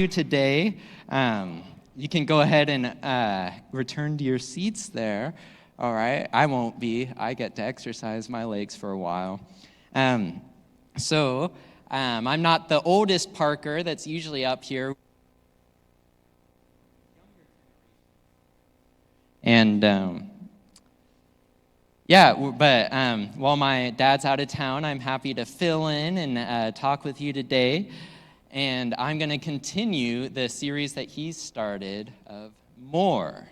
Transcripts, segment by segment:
Today. You can go ahead and return to your seats there. All right, I won't be. I get to exercise my legs for a while. I'm not the oldest Parker that's usually up here. And while my dad's out of town, I'm happy to fill in and talk with you today. And I'm going to continue the series that he's started of more.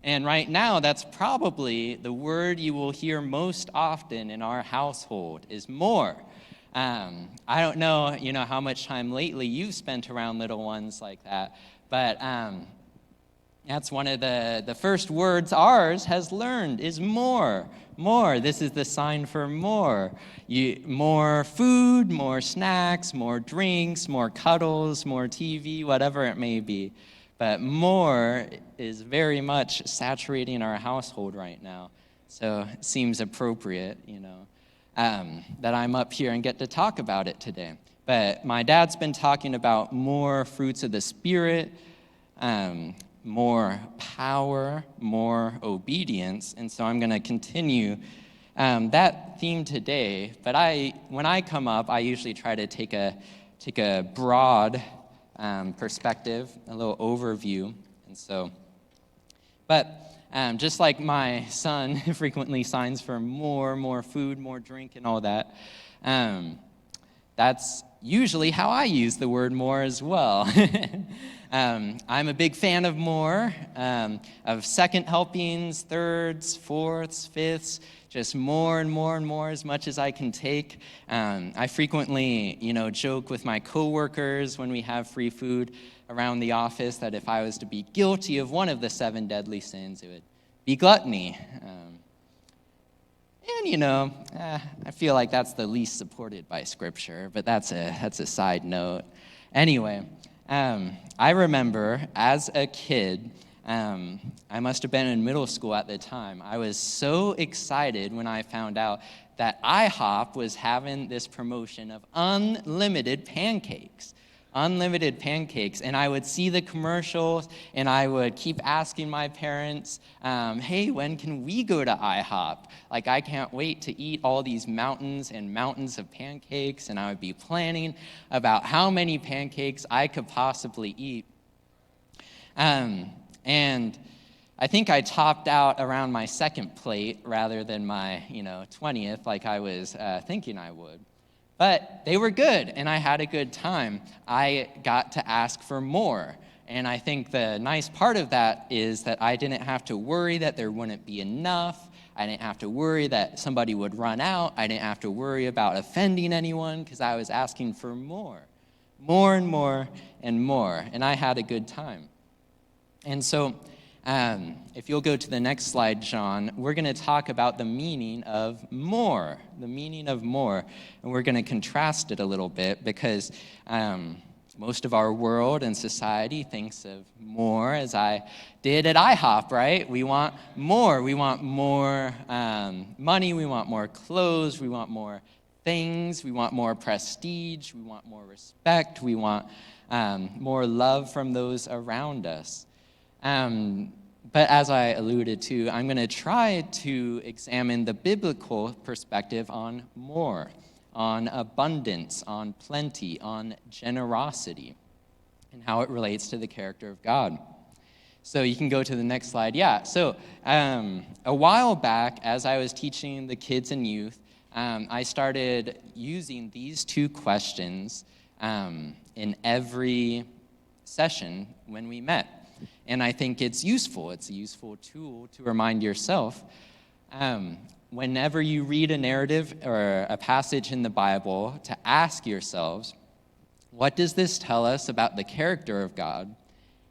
And right now, that's probably the word you will hear most often in our household is more. I don't know, how much time lately you've spent around little ones like that, but that's one of the first words ours has learned is more. More. This is the sign for more. More food, more snacks, more drinks, more cuddles, more TV, whatever it may be. But more is very much saturating our household right now. So it seems appropriate, that I'm up here and get to talk about it today. But my dad's been talking about more fruits of the Spirit, more power, more obedience, and so I'm going to continue that theme today. But when I come up, I usually try to take a broad perspective, a little overview, and so. But just like my son frequently signs for more food, more drink, and all that, that's usually how I use the word more as well. I'm a big fan of more, of second helpings, thirds, fourths, fifths, just more and more as much as I can take. I frequently, joke with my coworkers when we have free food around the office that if I was to be guilty of one of the 7 deadly sins, it would be gluttony. I feel like that's the least supported by Scripture, but that's a side note. Anyway, I remember as a kid, I must have been in middle school at the time. I was so excited when I found out that IHOP was having this promotion of unlimited pancakes. And I would see the commercials, and I would keep asking my parents, hey, when can we go to IHOP? Like, I can't wait to eat all these mountains and mountains of pancakes, and I would be planning about how many pancakes I could possibly eat. And I think I topped out around my second plate rather than my, 20th, like I was thinking I would. But they were good, and I had a good time. I got to ask for more. And I think the nice part of that is that I didn't have to worry that there wouldn't be enough. I didn't have to worry that somebody would run out. I didn't have to worry about offending anyone because I was asking for more and more. And I had a good time. And so if you'll go to the next slide, John, we're going to talk about the meaning of more. And we're going to contrast it a little bit because most of our world and society thinks of more as I did at IHOP, right? We want more. We want more money. We want more clothes. We want more things. We want more prestige. We want more respect. We want more love from those around us. But as I alluded to, I'm going to try to examine the biblical perspective on more, on abundance, on plenty, on generosity, and how it relates to the character of God. So you can go to the next slide. Yeah, so a while back, as I was teaching the kids and youth, I started using these 2 questions in every session when we met. And I think it's useful. It's a useful tool to remind yourself. Whenever you read a narrative or a passage in the Bible, to ask yourselves, what does this tell us about the character of God?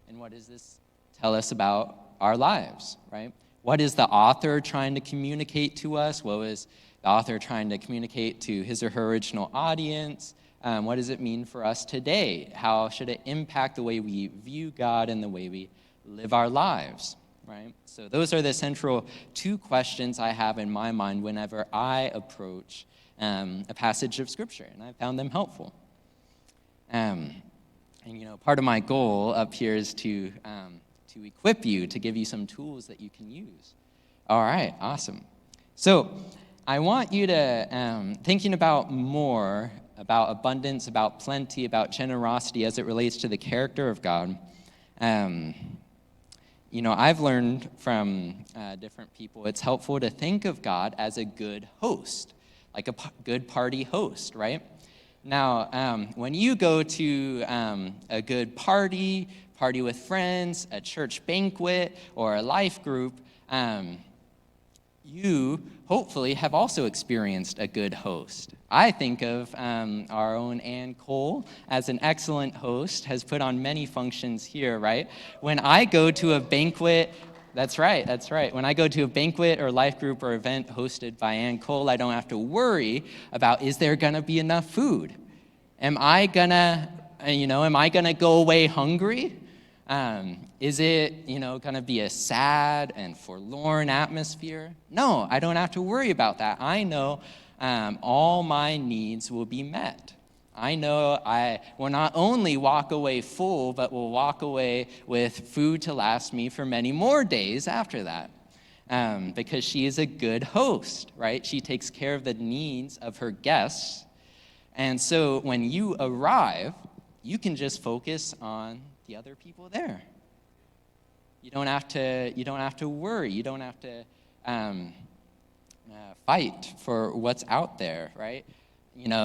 And what does this tell us about our lives, right? What is the author trying to communicate to us? What was the author trying to communicate to his or her original audience? What does it mean for us today? How should it impact the way we view God and the way we live our lives, right? So those are the central 2 questions I have in my mind whenever I approach a passage of Scripture, and I found them helpful. And part of my goal up here is to equip you, to give you some tools that you can use. All right, awesome. So I want you to, thinking about more about abundance, about plenty, about generosity as it relates to the character of God. I've learned from different people, it's helpful to think of God as a good host, like a good party host, right? Now, when you go to a good party with friends, a church banquet, or a life group, you hopefully have also experienced a good host. I think of our own Ann Cole as an excellent host, has put on many functions here, right? When I go to a banquet, that's right. When I go to a banquet or life group or event hosted by Ann Cole, I don't have to worry about, is there gonna be enough food? Am I gonna go away hungry? Is it, gonna be a sad and forlorn atmosphere? No, I don't have to worry about that. I know all my needs will be met. I know I will not only walk away full, but will walk away with food to last me for many more days after that. Because she is a good host, right? She takes care of the needs of her guests. And so when you arrive, you can just focus on the other people there. You don't have to worry. You don't have to fight for what's out there, right?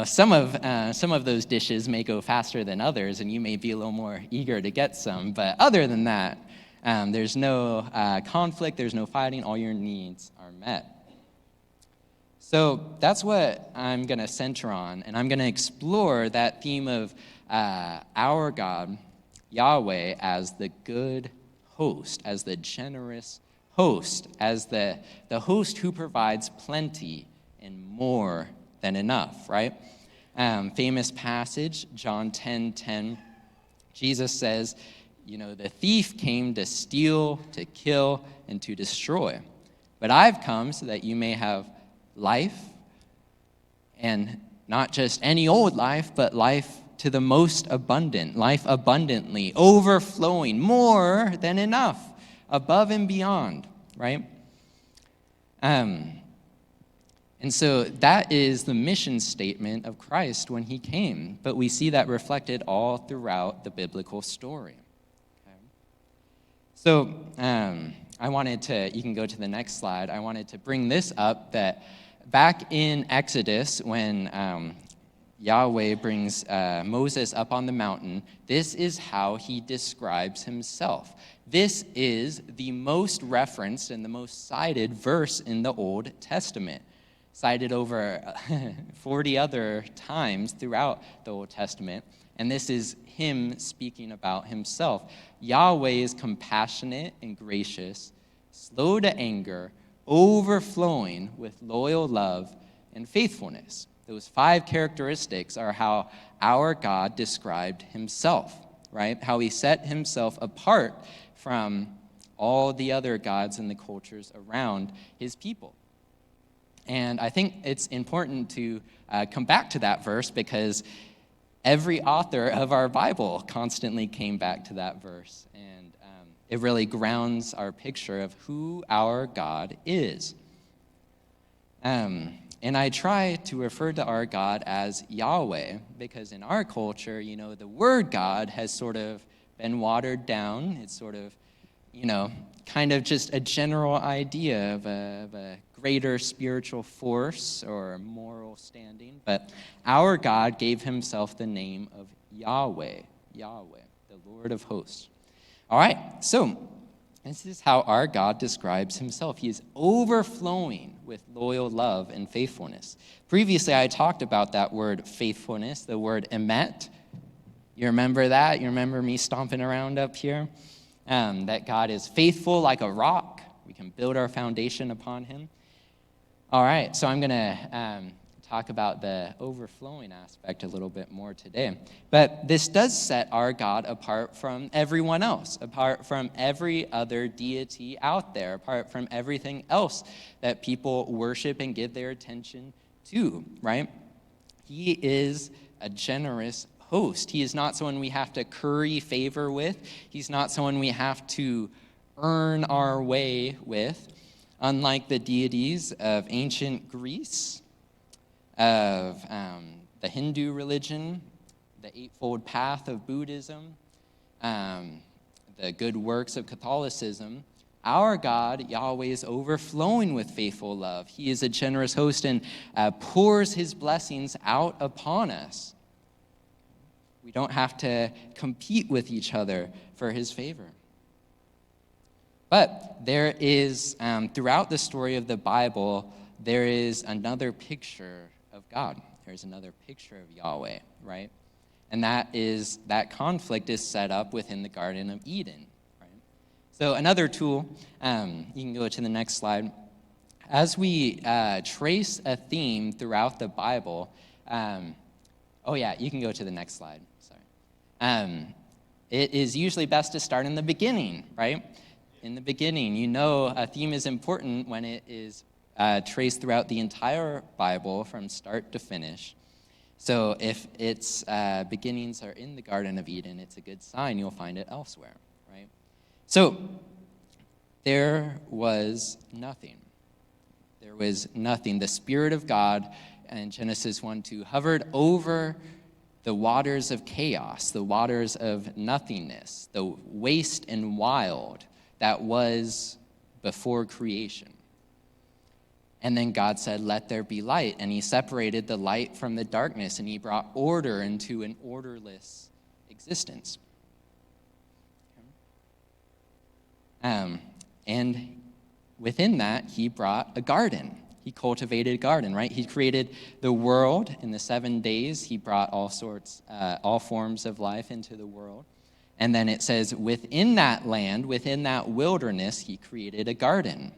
Some of those dishes may go faster than others, and you may be a little more eager to get some. But other than that, there's no conflict. There's no fighting. All your needs are met. So that's what I'm going to center on, and I'm going to explore that theme of our God, Yahweh, as the good host, as the generous host, as the host who provides plenty and more than enough, right? Famous passage, John 10:10. Jesus says, the thief came to steal, to kill, and to destroy. But I've come so that you may have life, and not just any old life, but life to the most abundant, life abundantly, overflowing, more than enough, above and beyond, right? And so that is the mission statement of Christ when he came, but we see that reflected all throughout the biblical story. Okay? So I wanted to, you can go to the next slide, I wanted to bring this up, that back in Exodus, when Yahweh brings Moses up on the mountain, this is how he describes himself. This is the most referenced and the most cited verse in the Old Testament, cited over 40 other times throughout the Old Testament. And this is him speaking about himself. Yahweh is compassionate and gracious, slow to anger, overflowing with loyal love and faithfulness. Those 5 characteristics are how our God described himself, right? How he set himself apart from all the other gods and the cultures around his people. And I think it's important to come back to that verse because every author of our Bible constantly came back to that verse. And it really grounds our picture of who our God is. And I try to refer to our God as Yahweh because in our culture, the word God has sort of been watered down. It's sort of, kind of just a general idea of a greater spiritual force or moral standing. But our God gave himself the name of Yahweh, the Lord of hosts. All right, so this is how our God describes himself. He is overflowing with loyal love and faithfulness. Previously, I talked about that word faithfulness, the word emet. You remember that? You remember me stomping around up here? That God is faithful like a rock. We can build our foundation upon him. All right, so I'm going to talk about the overflowing aspect a little bit more today. But this does set our God apart from everyone else, apart from every other deity out there, apart from everything else that people worship and give their attention to, right? He is a generous host. He is not someone we have to curry favor with. He's not someone we have to earn our way with. Unlike the deities of ancient Greece, of the Hindu religion, the Eightfold Path of Buddhism, the good works of Catholicism, our God, Yahweh, is overflowing with faithful love. He is a generous host and pours his blessings out upon us. We don't have to compete with each other for his favor. But there is, throughout the story of the Bible, there is another picture of God. There's another picture of Yahweh, right? And that conflict is set up within the Garden of Eden, right? So another tool, you can go to the next slide. As we trace a theme throughout the Bible, you can go to the next slide, sorry. It is usually best to start in the beginning, right? In the beginning, a theme is important when it is traced throughout the entire Bible from start to finish. So if its beginnings are in the Garden of Eden, it's a good sign you'll find it elsewhere, right? So there was nothing. There was nothing. The Spirit of God in Genesis 1:2 hovered over the waters of chaos, the waters of nothingness, the waste and wild that was before creation. And then God said, "Let there be light." And he separated the light from the darkness, and he brought order into an orderless existence. And within that, he brought a garden. He cultivated a garden, right? He created the world in the 7 days. He brought all forms of life into the world. And then it says, within that land, within that wilderness, he created a garden.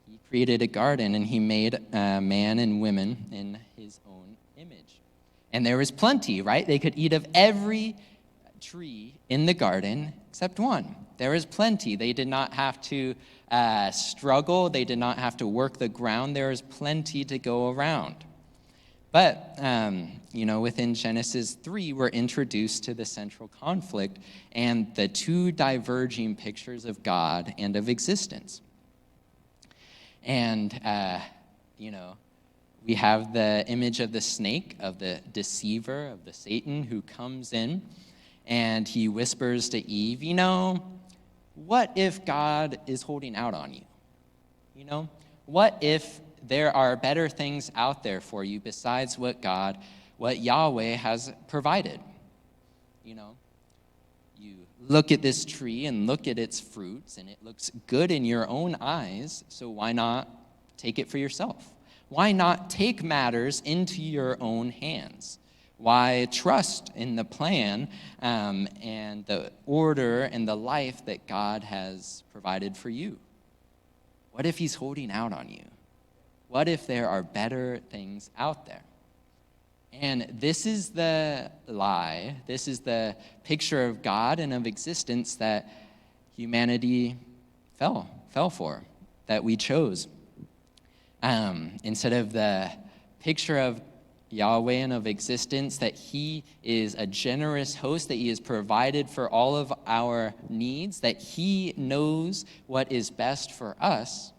He created a garden, and he made man and women in his own image. And there was plenty, right? They could eat of every tree in the garden except one. There was plenty. They did not have to struggle. They did not have to work the ground. There was plenty to go around. But, within Genesis 3, we're introduced to the central conflict and the two diverging pictures of God and of existence. And, we have the image of the snake, of the deceiver, of the Satan who comes in, and he whispers to Eve, what if God is holding out on you? What if there are better things out there for you besides what Yahweh has provided? You look at this tree and look at its fruits, and it looks good in your own eyes, so why not take it for yourself? Why not take matters into your own hands? Why trust in the plan and the order and the life that God has provided for you? What if he's holding out on you? What if there are better things out there? And this is the lie. This is the picture of God and of existence that humanity fell for, that we chose. Instead of the picture of Yahweh and of existence, that he is a generous host, that he has provided for all of our needs, that he knows what is best for us,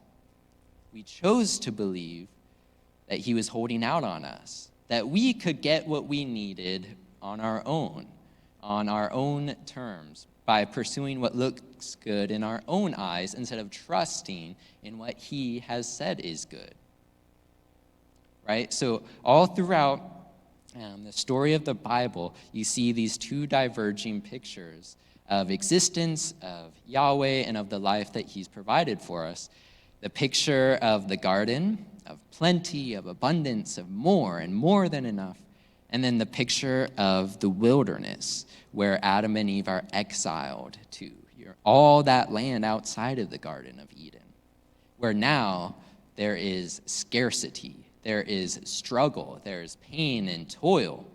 we chose to believe that he was holding out on us, that we could get what we needed on our own terms, by pursuing what looks good in our own eyes instead of trusting in what he has said is good. Right? So all throughout the story of the Bible, you see these two diverging pictures of existence, of Yahweh, and of the life that he's provided for us. The picture of the garden, of plenty, of abundance, of more and more than enough. And then the picture of the wilderness, where Adam and Eve are exiled to. All that land outside of the Garden of Eden, where now there is scarcity. There is struggle, there is pain and toil.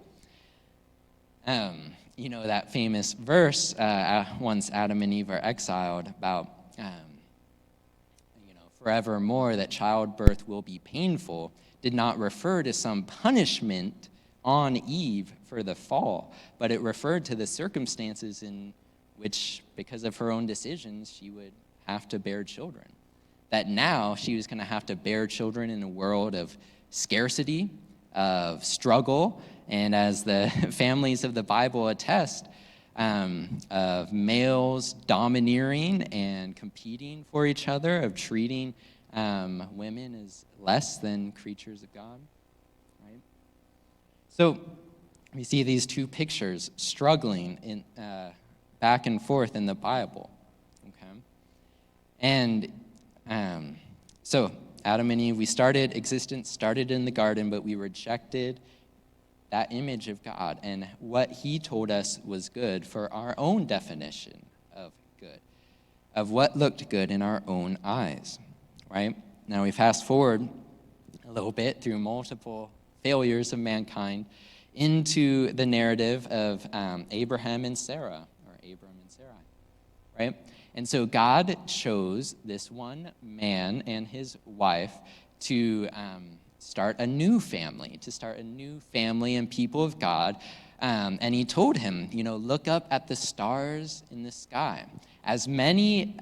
That famous verse, once Adam and Eve are exiled, about, forevermore that childbirth will be painful, did not refer to some punishment on Eve for the fall, but it referred to the circumstances in which, because of her own decisions, she would have to bear children. That now she was going to have to bear children in a world of scarcity, of struggle, and as the families of the Bible attest, of males domineering and competing for each other, of treating women as less than creatures of God, right? So we see these two pictures struggling in back and forth in the Bible, okay? And so Adam and Eve, existence started in the garden, but we rejected that image of God and what he told us was good for our own definition of good, of what looked good in our own eyes, right? Now we fast forward a little bit through multiple failures of mankind into the narrative of Abraham and Sarah, or Abram and Sarai, right? And so God chose this one man and his wife to start a new family, and people of God. And he told him, look up at the stars in the sky. As many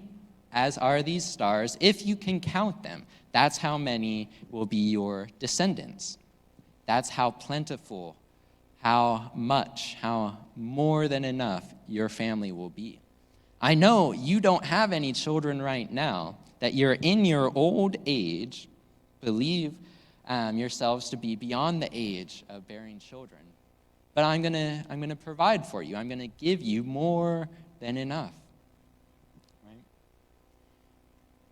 as are these stars, if you can count them, that's how many will be your descendants. That's how plentiful, how much, how more than enough your family will be. I know you don't have any children right now, that you're in your old age, believe yourselves to be beyond the age of bearing children. But I'm gonna provide for you. I'm gonna give you more than enough. Right?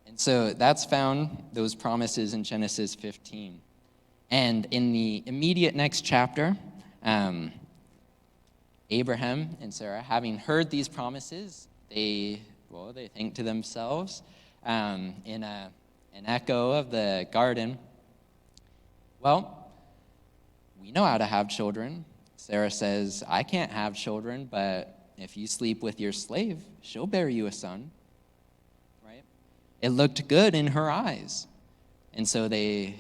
And so that's found, those promises, in Genesis 15. And in the immediate next chapter, Abraham and Sarah, having heard these promises, they think to themselves, in an echo of the garden, well, we know how to have children. Sarah says, I can't have children, but if you sleep with your slave, she'll bear you a son, right? It looked good in her eyes. And so they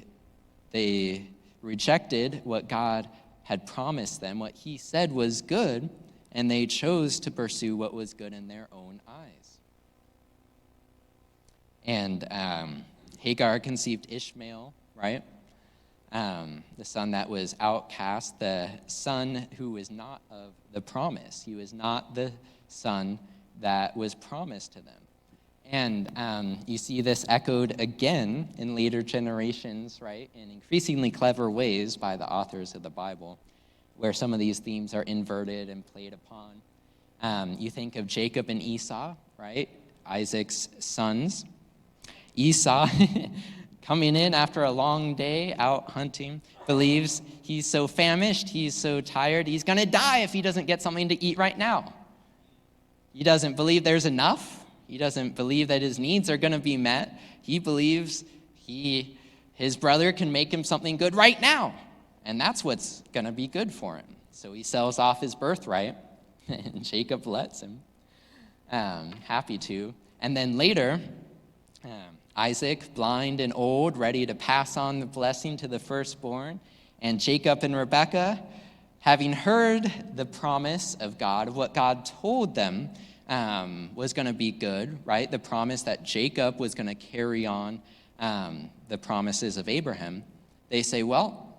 rejected what God had promised them, what he said was good, and they chose to pursue what was good in their own eyes. And Hagar conceived Ishmael, right? The son that was outcast, the son who was not of the promise. He was not the son that was promised to them. And you see this echoed again in later generations, right, in increasingly clever ways by the authors of the Bible, where some of these themes are inverted and played upon. You think of Jacob and Esau, right, Isaac's sons. Esau, coming in after a long day out hunting, believes he's so famished, he's so tired, he's going to die if he doesn't get something to eat right now. He doesn't believe there's enough. He doesn't believe that his needs are going to be met. He believes his brother can make him something good right now, and that's what's going to be good for him. So he sells off his birthright, and Jacob lets him, happy to. And then later, Isaac, blind and old, ready to pass on the blessing to the firstborn, and Jacob and Rebekah, having heard the promise of God, of what God told them was going to be good, right? The promise that Jacob was going to carry on the promises of Abraham. They say, well,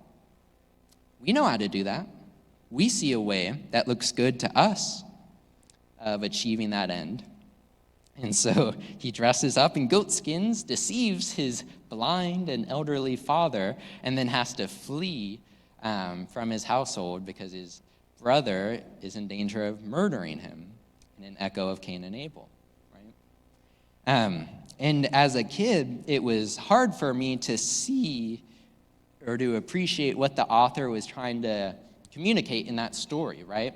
we know how to do that. We see a way that looks good to us of achieving that end. And so he dresses up in goat skins, deceives his blind and elderly father, and then has to flee from his household because his brother is in danger of murdering him, in an echo of Cain and Abel, right? And as a kid, it was hard for me to see or to appreciate what the author was trying to communicate in that story, right?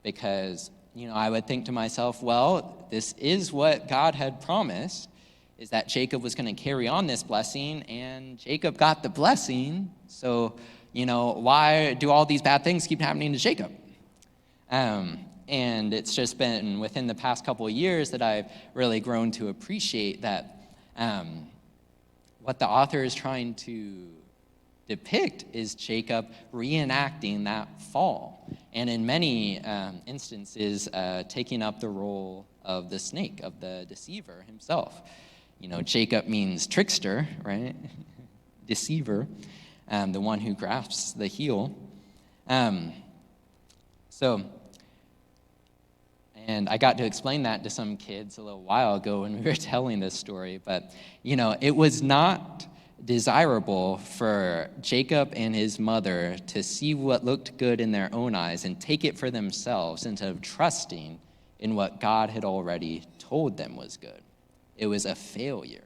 Because I would think to myself, well, this is what God had promised, is that Jacob was going to carry on this blessing, and Jacob got the blessing, so, why do all these bad things keep happening to Jacob? And it's just been within the past couple of years that I've really grown to appreciate that what the author is trying to depict is Jacob reenacting that fall, and in many instances, taking up the role of the snake, of the deceiver himself. Jacob means trickster, right? Deceiver, the one who grasps the heel. And I got to explain that to some kids a little while ago when we were telling this story. But, it was not desirable for Jacob and his mother to see what looked good in their own eyes and take it for themselves instead of trusting in what God had already told them was good. It was a failure.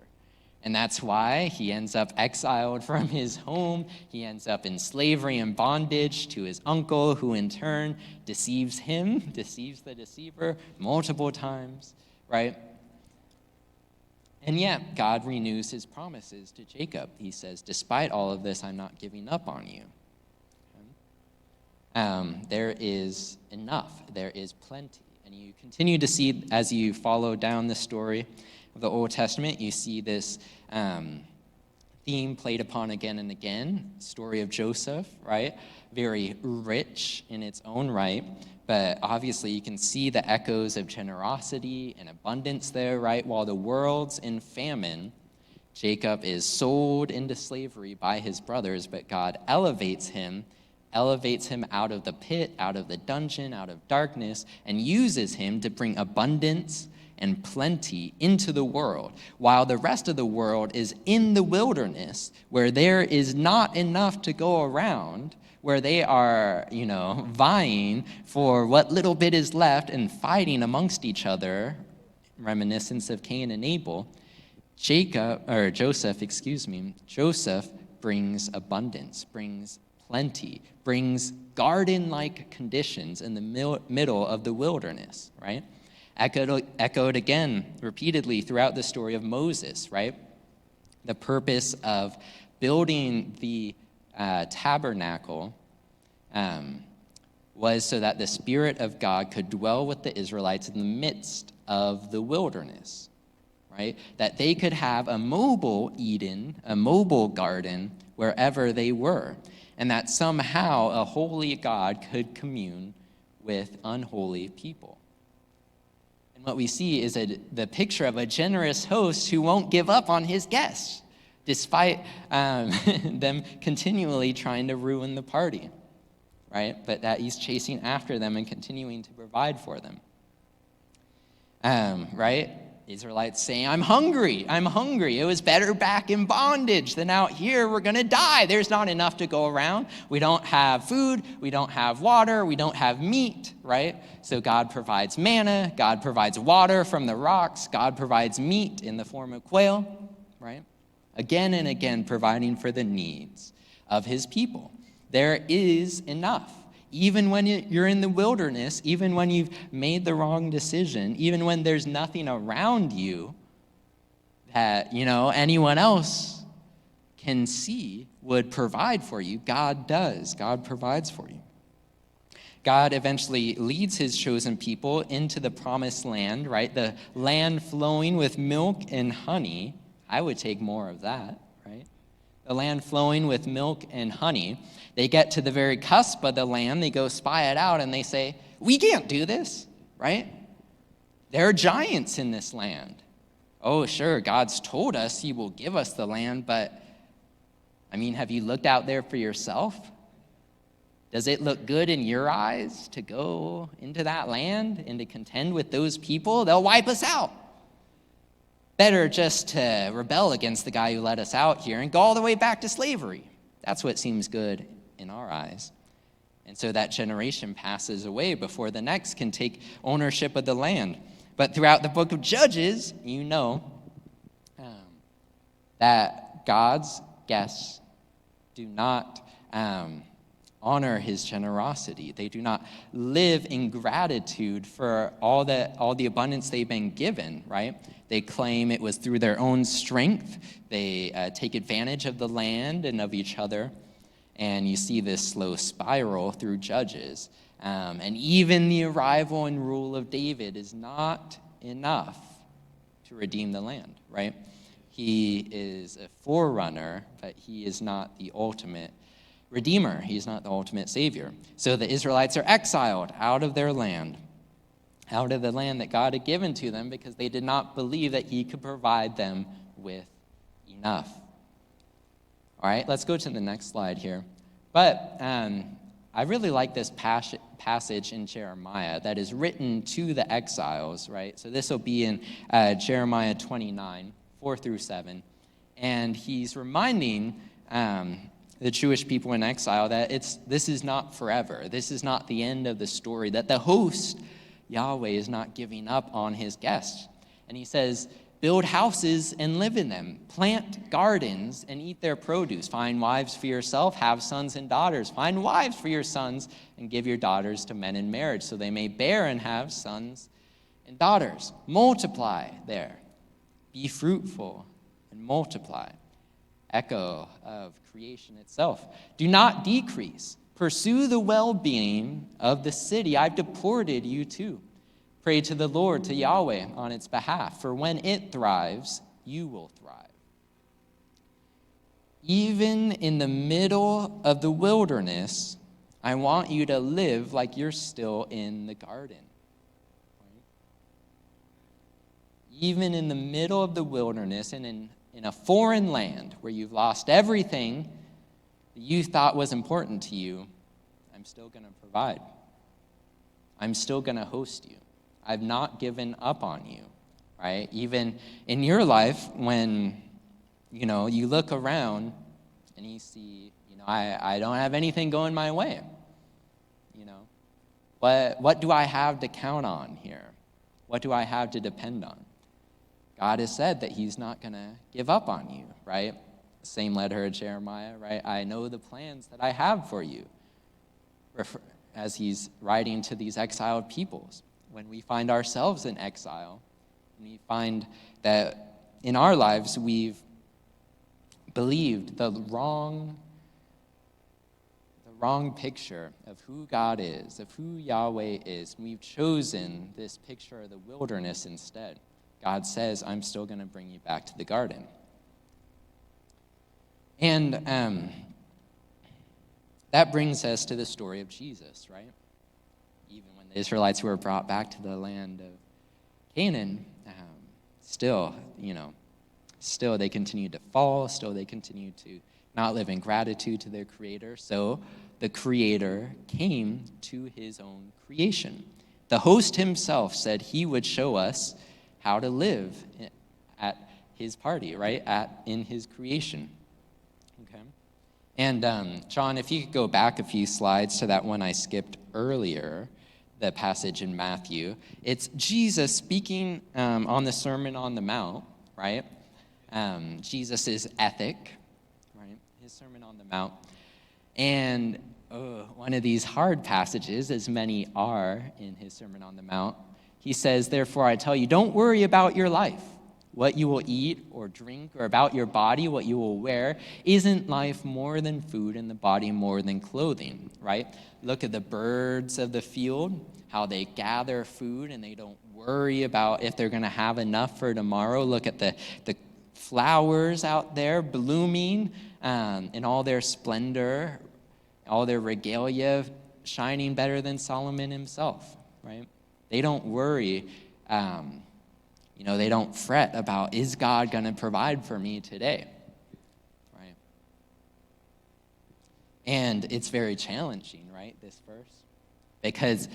And that's why he ends up exiled from his home. He ends up in slavery and bondage to his uncle, who in turn deceives the deceiver multiple times, right? And yet, God renews his promises to Jacob. He says, despite all of this, I'm not giving up on you. There is enough. There is plenty. And you continue to see, as you follow down the story of the Old Testament, you see this theme played upon again and again. Story of Joseph, right? Very rich in its own right, but obviously you can see the echoes of generosity and abundance there, right? While the world's in famine, Jacob is sold into slavery by his brothers, but God elevates him out of the pit, out of the dungeon, out of darkness, and uses him to bring abundance and plenty into the world, while the rest of the world is in the wilderness, where there is not enough to go around, where they are, vying for what little bit is left and fighting amongst each other, reminiscence of Cain and Abel. Joseph brings abundance, brings plenty, brings garden-like conditions in the middle of the wilderness, right? Echoed again repeatedly throughout the story of Moses, right? The purpose of building the tabernacle was so that the Spirit of God could dwell with the Israelites in the midst of the wilderness, right? That they could have a mobile Eden, a mobile garden wherever they were, and that somehow a holy God could commune with unholy people. What we see is the picture of a generous host who won't give up on his guests, despite them continually trying to ruin the party, right? But that he's chasing after them and continuing to provide for them, right? Israelites saying, I'm hungry. It was better back in bondage than out here. We're going to die. There's not enough to go around. We don't have food. We don't have water. We don't have meat, right? So God provides manna. God provides water from the rocks. God provides meat in the form of quail, right? Again and again providing for the needs of his people. There is enough. Even when you're in the wilderness, even when you've made the wrong decision, even when there's nothing around you that, anyone else can see would provide for you, God does. God provides for you. God eventually leads his chosen people into the promised land, right? The land flowing with milk and honey. I would take more of that, right? The land flowing with milk and honey. They get to the very cusp of the land, they go spy it out, and they say, we can't do this, right? There are giants in this land. Oh, sure, God's told us he will give us the land, but, have you looked out there for yourself? Does it look good in your eyes to go into that land and to contend with those people? They'll wipe us out. Better just to rebel against the guy who let us out here and go all the way back to slavery. That's what seems good in our eyes. And so that generation passes away before the next can take ownership of the land. But throughout the book of Judges, that God's guests do not honor his generosity. They do not live in gratitude for all the abundance they've been given, right? They claim it was through their own strength. They take advantage of the land and of each other. And you see this slow spiral through Judges. And even the arrival and rule of David is not enough to redeem the land, right? He is a forerunner, but he is not the ultimate redeemer. He's not the ultimate savior. So the Israelites are exiled out of their land, out of the land that God had given to them, because they did not believe that he could provide them with enough. All right, let's go to the next slide here. But I really like this passage in Jeremiah that is written to the exiles, right? So this will be in Jeremiah 29, 4 through 7. And he's reminding the Jewish people in exile that this is not forever. This is not the end of the story, that the host, Yahweh, is not giving up on his guests. And he says, build houses and live in them. Plant gardens and eat their produce. Find wives for yourself. Have sons and daughters. Find wives for your sons and give your daughters to men in marriage so they may bear and have sons and daughters. Multiply there. Be fruitful and multiply. Echo of creation itself. Do not decrease. Pursue the well-being of the city I've deported you to. Pray to the Lord, to Yahweh, on its behalf, for when it thrives, you will thrive. Even in the middle of the wilderness, I want you to live like you're still in the garden. Even in the middle of the wilderness and in a foreign land where you've lost everything that you thought was important to you, I'm still going to provide. I'm still going to host you. I've not given up on you, right? Even in your life, when, you look around and you see, I don't have anything going my way. What do I have to count on here? What do I have to depend on? God has said that he's not going to give up on you, right? Same letter of Jeremiah, right? I know the plans that I have for you, as he's writing to these exiled peoples. When we find ourselves in exile, and we find that in our lives we've believed the wrong picture of who God is, of who Yahweh is, and we've chosen this picture of the wilderness instead. God says, I'm still going to bring you back to the garden. And that brings us to the story of Jesus, right? Even when the Israelites were brought back to the land of Canaan, still they continued to fall, still they continued to not live in gratitude to their Creator. So the Creator came to his own creation. The host himself said he would show us how to live at his party, right? In his creation. Okay. And John, if you could go back a few slides to that one I skipped earlier, the passage in Matthew. It's Jesus speaking on the Sermon on the Mount, right? Jesus' ethic, right? His Sermon on the Mount. And one of these hard passages, as many are in his Sermon on the Mount, he says, therefore I tell you, don't worry about your life, what you will eat or drink, or about your body, what you will wear. Isn't life more than food and the body more than clothing, right? Look at the birds of the field, how they gather food and they don't worry about if they're going to have enough for tomorrow. Look at the flowers out there blooming in all their splendor, all their regalia, shining better than Solomon himself, right? They don't worry, they don't fret about, is God going to provide for me today, right? And it's very challenging, right, this verse? Because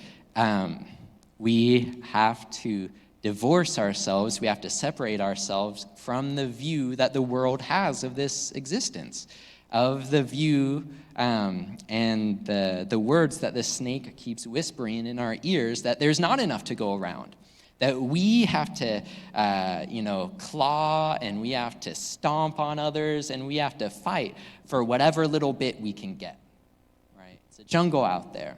we have to divorce ourselves, we have to separate ourselves from the view that the world has of this existence, of the view and the words that the snake keeps whispering in our ears, that there's not enough to go around, that we have to, claw and we have to stomp on others and we have to fight for whatever little bit we can get, right? It's a jungle out there.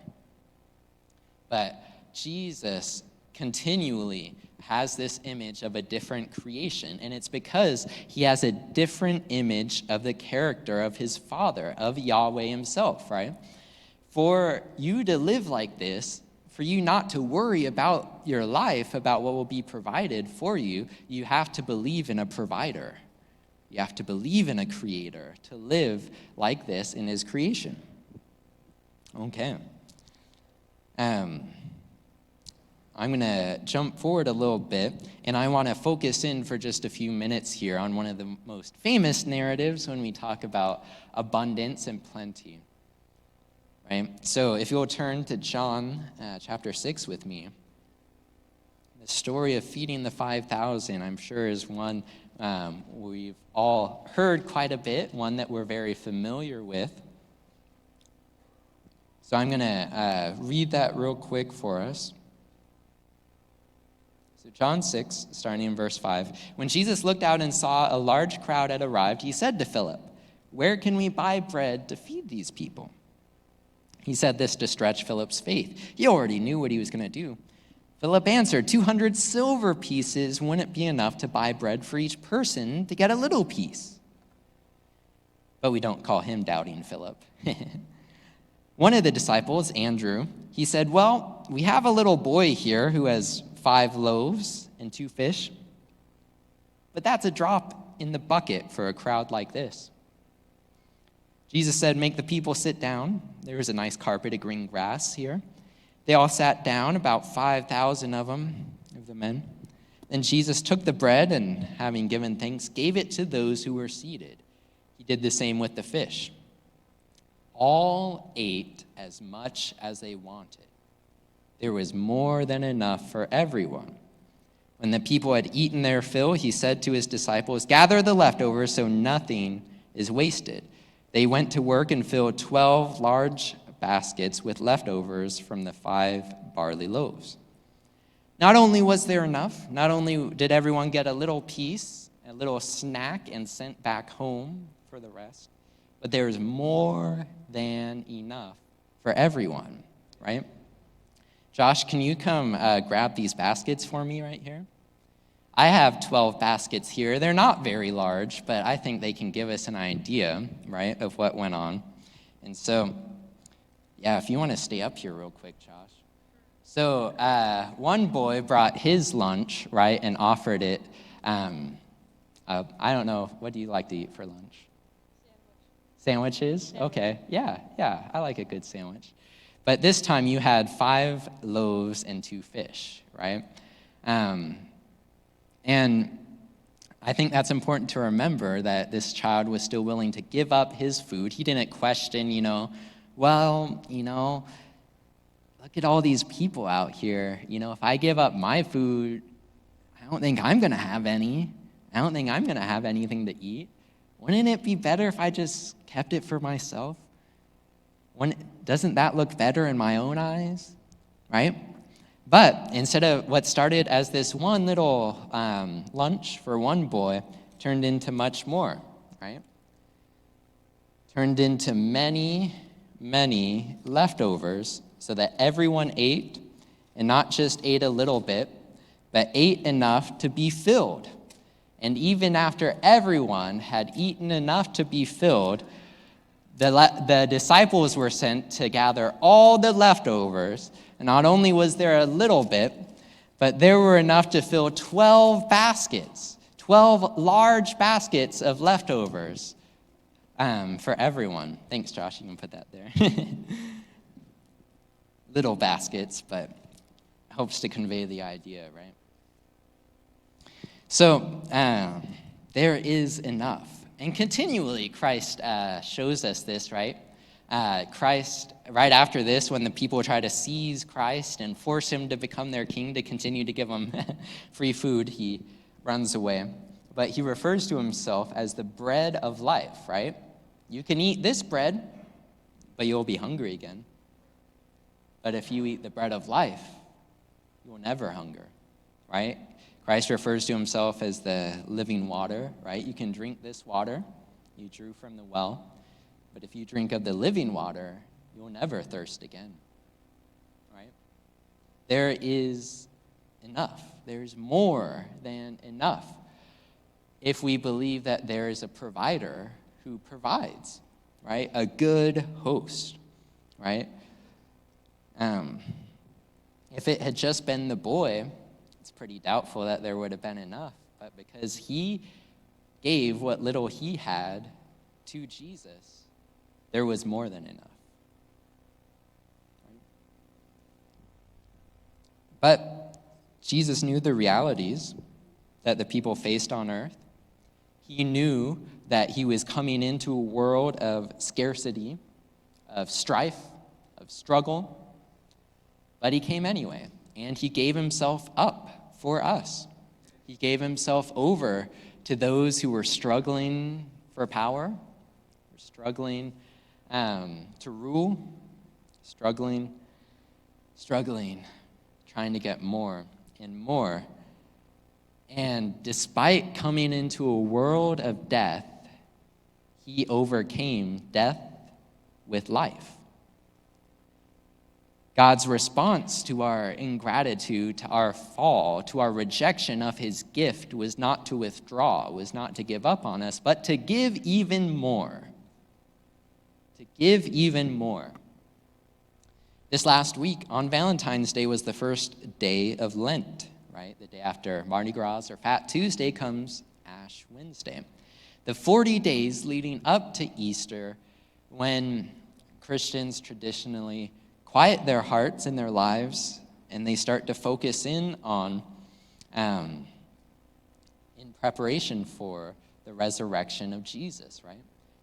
But Jesus continually has this image of a different creation, and it's because he has a different image of the character of his Father, of Yahweh himself, right? For you to live like this, for you not to worry about your life, about what will be provided for you, you have to believe in a provider. You have to believe in a creator to live like this in his creation. Okay. I'm going to jump forward a little bit, and I want to focus in for just a few minutes here on one of the most famous narratives when we talk about abundance and plenty. Right? So if you'll turn to John chapter 6 with me, the story of feeding the 5,000, I'm sure, is one we've all heard quite a bit, one that we're very familiar with. So I'm going to read that real quick for us. So John 6, starting in verse 5. When Jesus looked out and saw a large crowd had arrived, he said to Philip, "Where can we buy bread to feed these people?" He said this to stretch Philip's faith. He already knew what he was going to do. Philip answered, 200 silver pieces wouldn't be enough to buy bread for each person to get a little piece. But we don't call him doubting Philip. One of the disciples, Andrew, he said, "Well, we have a little boy here who has 5 loaves and 2 fish, but that's a drop in the bucket for a crowd like this." Jesus said, "Make the people sit down." There was a nice carpet of green grass here. They all sat down, about 5,000 of them, of the men. Then Jesus took the bread and, having given thanks, gave it to those who were seated. He did the same with the fish. All ate as much as they wanted. There was more than enough for everyone. When the people had eaten their fill, he said to his disciples, "Gather the leftovers so nothing is wasted." They went to work and filled 12 large baskets with leftovers from the 5 barley loaves. Not only was there enough, not only did everyone get a little piece, a little snack, and sent back home for the rest, but there was more than enough for everyone, right? Josh, can you come grab these baskets for me right here? I have 12 baskets here. They're not very large, but I think they can give us an idea, right, of what went on. And so, yeah, if you want to stay up here real quick, Josh. So one boy brought his lunch, right, and offered it. I don't know, what do you like to eat for lunch? Sandwiches? Okay, yeah, I like a good sandwich. But this time you had 5 loaves and 2 fish, right? And I think that's important to remember, that this child was still willing to give up his food. He didn't question, look at all these people out here. If I give up my food, I don't think I'm going to have any. I don't think I'm going to have anything to eat. Wouldn't it be better if I just kept it for myself? Doesn't that look better in my own eyes, right? But instead of what started as this one little lunch for one boy, turned into much more, right? Turned into many, many leftovers, so that everyone ate, and not just ate a little bit, but ate enough to be filled. And even after everyone had eaten enough to be filled, the disciples were sent to gather all the leftovers. And not only was there a little bit, but there were enough to fill 12 baskets, 12 large baskets of leftovers for everyone. Thanks, Josh. You can put that there. Little baskets, but helps to convey the idea, right? So there is enough. And continually, Christ shows us this, right? Christ, right after this, when the people try to seize Christ and force him to become their king, to continue to give them free food, he runs away. But he refers to himself as the bread of life, right? You can eat this bread, but you'll be hungry again. But if you eat the bread of life, you will never hunger, right? Christ refers to himself as the living water, right? You can drink this water you drew from the well, but if you drink of the living water, you will never thirst again, right? There is enough. There's more than enough if we believe that there is a provider who provides, right? A good host, right? If it had just been the boy, it's pretty doubtful that there would have been enough. But because he gave what little he had to Jesus, there was more than enough. But Jesus knew the realities that the people faced on earth. He knew that he was coming into a world of scarcity, of strife, of struggle, but he came anyway, and he gave himself up for us. He gave himself over to those who were struggling for power, struggling to rule, struggling, trying to get more and more. And despite coming into a world of death, he overcame death with life. God's response to our ingratitude, to our fall, to our rejection of his gift was not to withdraw, was not to give up on us, but to give even more. To give even more. This last week, on Valentine's Day, was the first day of Lent, right? The day after Mardi Gras or Fat Tuesday comes Ash Wednesday. The 40 days leading up to Easter, when Christians traditionally quiet their hearts and their lives, and they start to focus in on, in preparation for the resurrection of Jesus, right?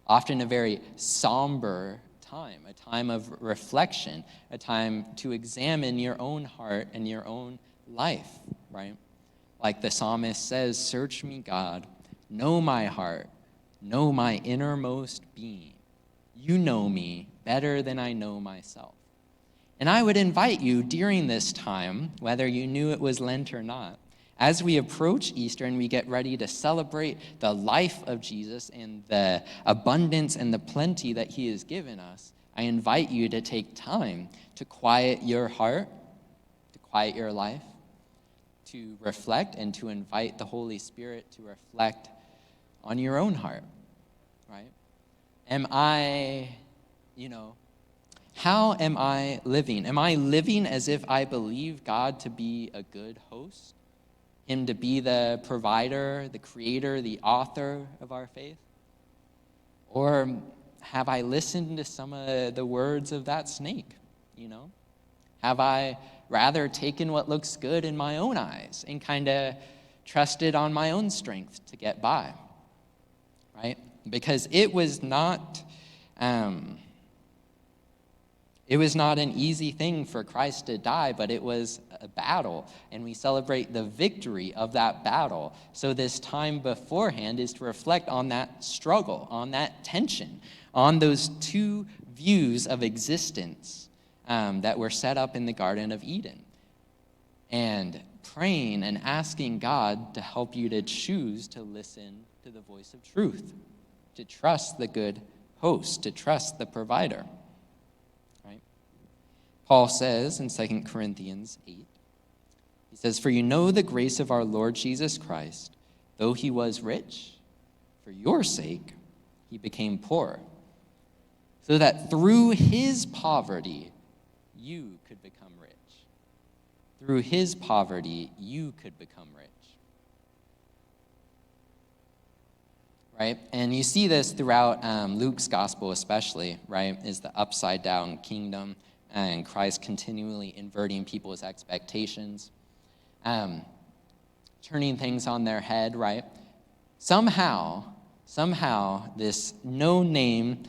Often a very somber time, a time of reflection, a time to examine your own heart and your own life, right? Like the psalmist says, "Search me, God, know my heart, know my innermost being. You know me better than I know myself." And I would invite you during this time, whether you knew it was Lent or not, as we approach Easter and we get ready to celebrate the life of Jesus and the abundance and the plenty that he has given us, I invite you to take time to quiet your heart, to quiet your life, to reflect and to invite the Holy Spirit to reflect on your own heart, right? How am I living? Am I living as if I believe God to be a good host? Him to be the provider, the creator, the author of our faith? Or have I listened to some of the words of that snake, Have I rather taken what looks good in my own eyes and kind of trusted on my own strength to get by, right? Because it was not an easy thing for Christ to die, but it was a battle, and we celebrate the victory of that battle. So this time beforehand is to reflect on that struggle, on that tension, on those two views of existence that were set up in the Garden of Eden, and praying and asking God to help you to choose to listen to the voice of truth, to trust the good host, to trust the provider. Paul says in 2 Corinthians 8, he says, "For you know the grace of our Lord Jesus Christ, though he was rich, for your sake he became poor, so that through his poverty you could become rich." Through his poverty you could become rich. Right? And you see this throughout Luke's gospel especially, right? Is the upside down kingdom, and Christ continually inverting people's expectations, turning things on their head, right? Somehow, this no-name,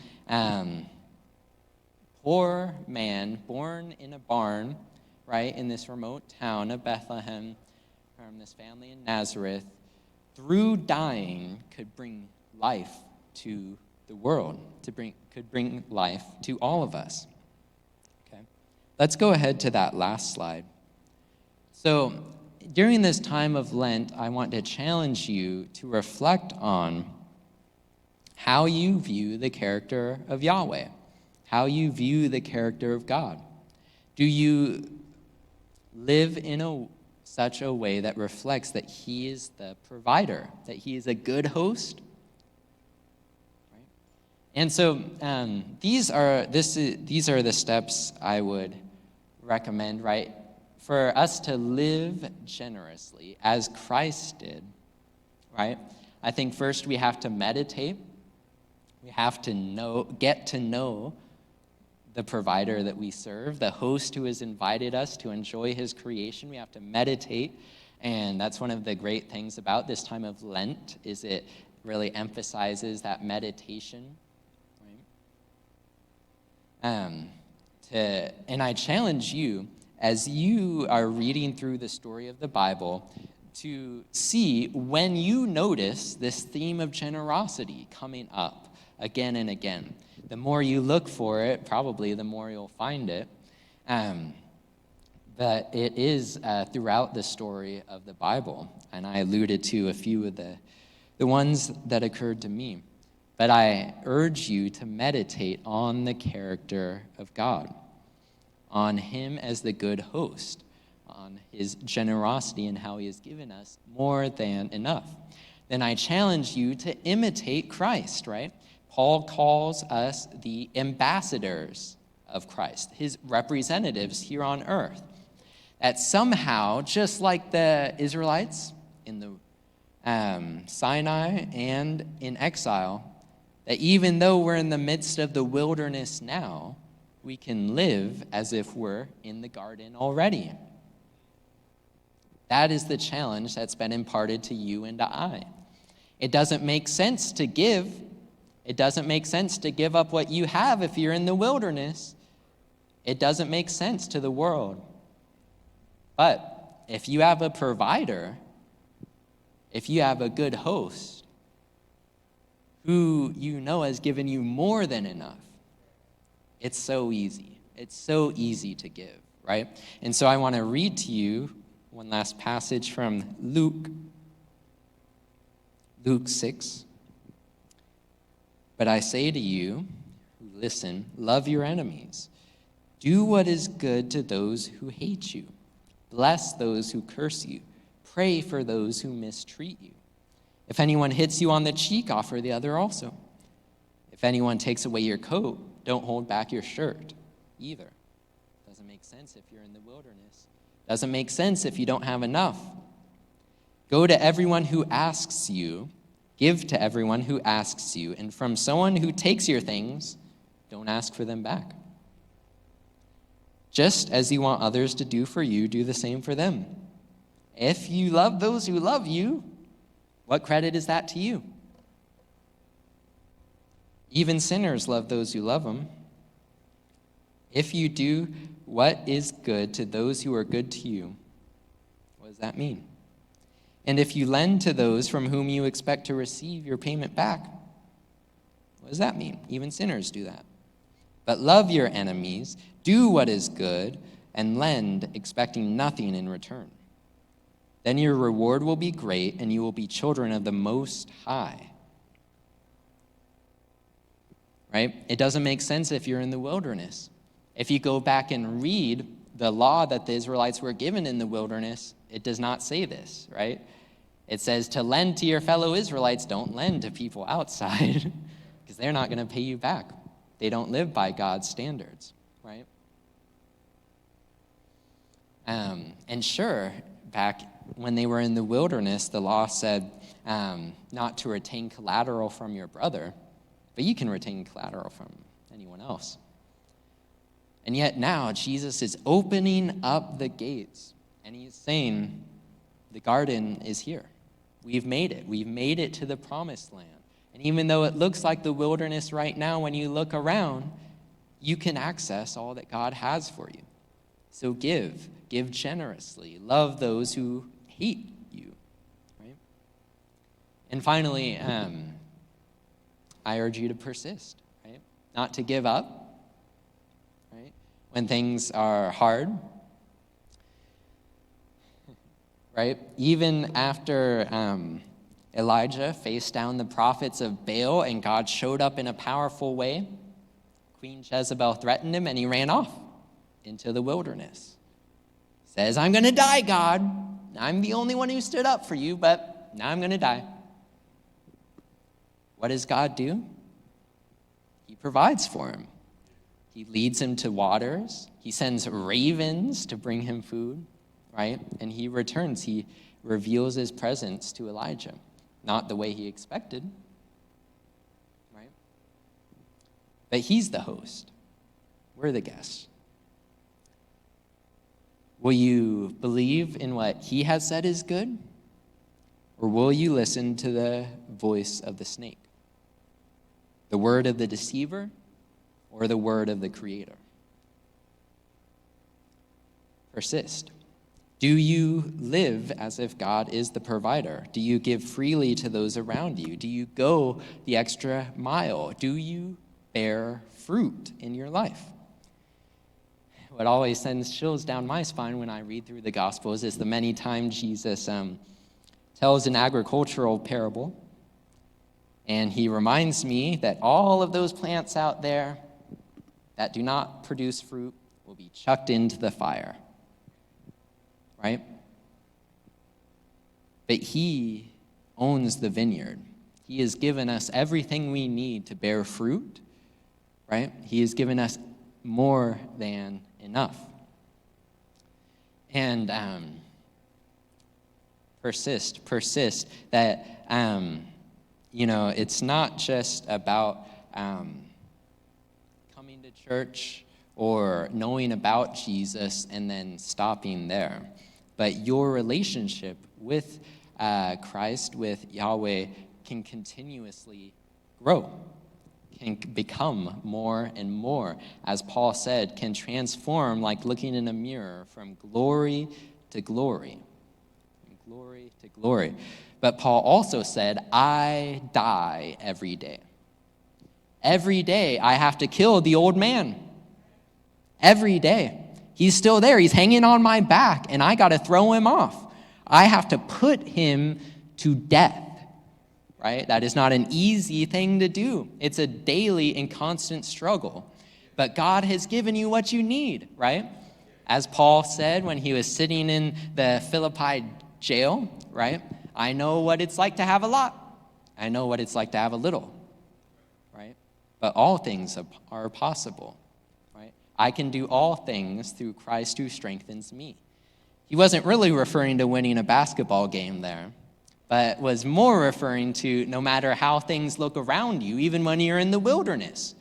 poor man born in a barn, right, in this remote town of Bethlehem, from this family in Nazareth, through dying could bring life to the world, could bring life to all of us. Let's go ahead to that last slide. So during this time of Lent, I want to challenge you to reflect on how you view the character of Yahweh, how you view the character of God. Do you live in such a way that reflects that he is the provider, that he is a good host? Right? And so these are the steps I would recommend, right, for us to live generously as Christ did, right? I think first we have to meditate. We have to get to know the provider that we serve, the host who has invited us to enjoy his creation. We have to meditate, and that's one of the great things about this time of Lent, is it really emphasizes that meditation. Right? And I challenge you, as you are reading through the story of the Bible, to see when you notice this theme of generosity coming up again and again. The more you look for it, probably the more you'll find it. But it is throughout the story of the Bible, and I alluded to a few of the ones that occurred to me. But I urge you to meditate on the character of God, on him as the good host, on his generosity and how he has given us more than enough. Then I challenge you to imitate Christ, right? Paul calls us the ambassadors of Christ, his representatives here on earth. That somehow, just like the Israelites in the Sinai and in exile, that even though we're in the midst of the wilderness now, we can live as if we're in the garden already. That is the challenge that's been imparted to you and to I. It doesn't make sense to give. It doesn't make sense to give up what you have if you're in the wilderness. It doesn't make sense to the world. But if you have a provider, if you have a good host, who you know has given you more than enough, it's so easy. It's so easy to give, right? And so I want to read to you one last passage from Luke 6. But I say to you who listen, love your enemies. Do what is good to those who hate you. Bless those who curse you. Pray for those who mistreat you. If anyone hits you on the cheek, offer the other also. If anyone takes away your coat, don't hold back your shirt either. Doesn't make sense if you're in the wilderness. Doesn't make sense if you don't have enough. Go to everyone who asks you. Give to everyone who asks you. And from someone who takes your things, don't ask for them back. Just as you want others to do for you, do the same for them. If you love those who love you, what credit is that to you? Even sinners love those who love them. If you do what is good to those who are good to you, what does that mean? And if you lend to those from whom you expect to receive your payment back, what does that mean? Even sinners do that. But love your enemies, do what is good, and lend, expecting nothing in return. Then your reward will be great, and you will be children of the Most High. Right? It doesn't make sense if you're in the wilderness. If you go back and read the law that the Israelites were given in the wilderness, it does not say this, right? It says to lend to your fellow Israelites, don't lend to people outside because they're not going to pay you back. They don't live by God's standards, right? And sure, back when they were in the wilderness, the law said not to retain collateral from your brother, but you can retain collateral from anyone else. And yet now Jesus is opening up the gates, and he's saying the garden is here. We've made it. We've made it to the promised land. And even though it looks like the wilderness right now, when you look around, you can access all that God has for you. So give generously. Love those who hate you, right? And finally, I urge you to persist, right? Not to give up, right? When things are hard, right? Even after Elijah faced down the prophets of Baal and God showed up in a powerful way, Queen Jezebel threatened him and he ran off into the wilderness. Says, I'm going to die, God. I'm the only one who stood up for you, but now I'm going to die. What does God do? He provides for him. He leads him to waters. He sends ravens to bring him food, right? And he returns. He reveals his presence to Elijah. not the way he expected, right? But he's the host. We're the guests. Will you believe in what he has said is good? Or will you listen to the voice of the snake? The word of the deceiver or the word of the creator? Persist. Do you live as if God is the provider? Do you give freely to those around you? Do you go the extra mile? Do you bear fruit in your life? What always sends chills down my spine when I read through the Gospels is the many times Jesus tells an agricultural parable, and he reminds me that all of those plants out there that do not produce fruit will be chucked into the fire, right? But he owns the vineyard. He has given us everything we need to bear fruit, right? He has given us more than enough. And persist that, it's not just about coming to church or knowing about Jesus and then stopping there. But your relationship with Christ, with Yahweh, can continuously grow, can become more and more. As Paul said, can transform like looking in a mirror from glory to glory. From glory to glory. But Paul also said, I die every day. Every day I have to kill the old man. Every day. He's still there. He's hanging on my back, and I got to throw him off. I have to put him to death. Right? That is not an easy thing to do. It's a daily and constant struggle. But God has given you what you need, right? As Paul said when he was sitting in the Philippi jail, right? I know what it's like to have a lot. I know what it's like to have a little, right? But all things are possible, right? I can do all things through Christ who strengthens me. He wasn't really referring to winning a basketball game there, but was more referring to no matter how things look around you, even when you're in the wilderness,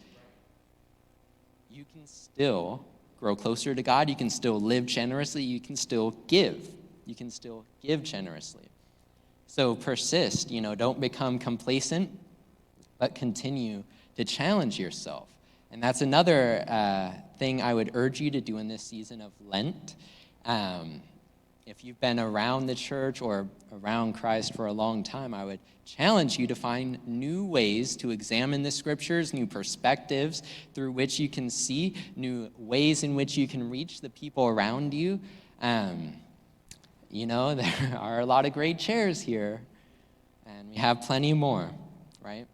you can still grow closer to God. You can still live generously. You can still give. You can still give generously. So persist, don't become complacent, but continue to challenge yourself. And that's another thing I would urge you to do in this season of Lent. If you've been around the church or around Christ for a long time, I would challenge you to find new ways to examine the scriptures, new perspectives through which you can see, new ways in which you can reach the people around you. There are a lot of great chairs here, and we have plenty more, right?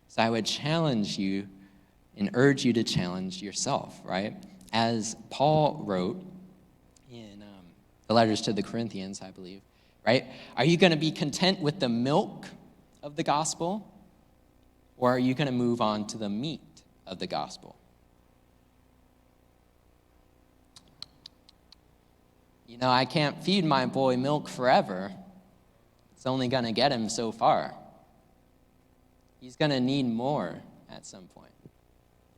So I would challenge you and urge you to challenge yourself, right? As Paul wrote in the letters to the Corinthians, I believe, right? Are you going to be content with the milk of the gospel, or are you going to move on to the meat of the gospel? I can't feed my boy milk forever. It's only going to get him so far. He's going to need more at some point.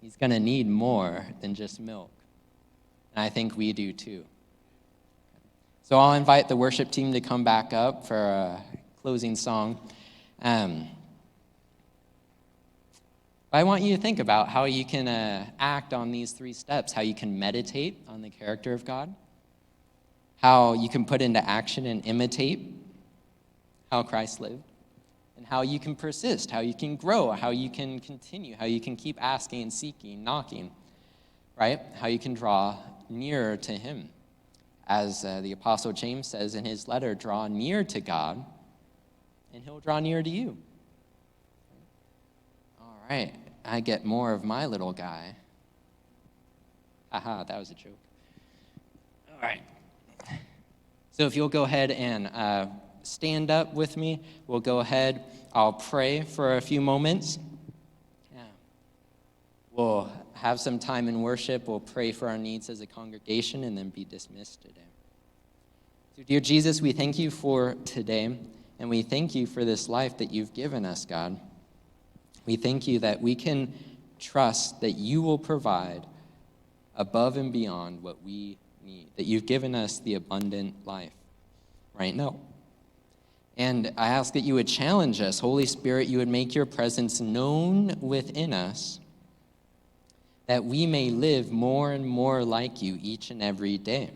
He's going to need more than just milk. And I think we do too. So I'll invite the worship team to come back up for a closing song. I want you to think about how you can act on these 3 steps, how you can meditate on the character of God, how you can put into action and imitate how Christ lived, and how you can persist, how you can grow, how you can continue, how you can keep asking, seeking, knocking, right? How you can draw nearer to him. As the Apostle James says in his letter, draw near to God, and he'll draw near to you. All right, I get more of my little guy. Aha, that was a joke. All right. So if you'll go ahead and stand up with me, we'll go ahead. I'll pray for a few moments. Yeah. We'll have some time in worship. We'll pray for our needs as a congregation and then be dismissed today. So dear Jesus, we thank you for today. And we thank you for this life that you've given us, God. We thank you that we can trust that you will provide above and beyond what we need, that you've given us the abundant life right now. And I ask that you would challenge us. Holy Spirit, you would make your presence known within us, that we may live more and more like you each and every day,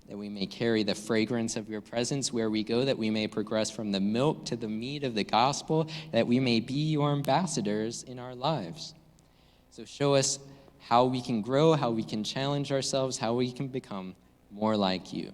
that we may carry the fragrance of your presence where we go, that we may progress from the milk to the meat of the gospel, that we may be your ambassadors in our lives. So show us how we can grow, how we can challenge ourselves, how we can become more like you.